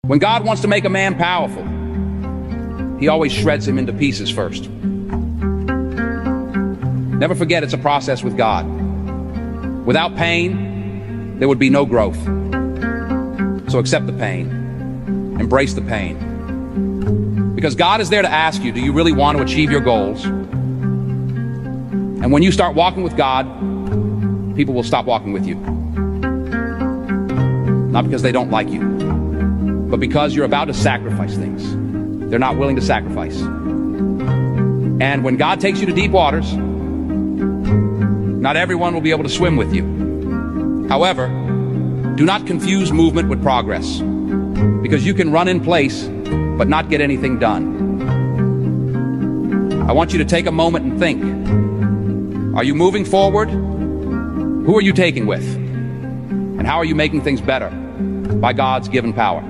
When God wants to make a man powerful, He always shreds him into pieces first. Never forget it's a process with God. Without pain, there would be no growth. So accept the pain. Embrace the pain. Because God is there to ask you, do you really want to achieve your goals? And when you start walking with God, people will stop walking with you. Not because they don't like you, but because you're about to sacrifice things they're not willing to sacrifice. And when God takes you to deep waters, not everyone will be able to swim with you. However, do not confuse movement with progress, because you can run in place but not get anything done. I want you to take a moment and think. Are you moving forward? Who are you taking with? And how are you making things better by God's given power?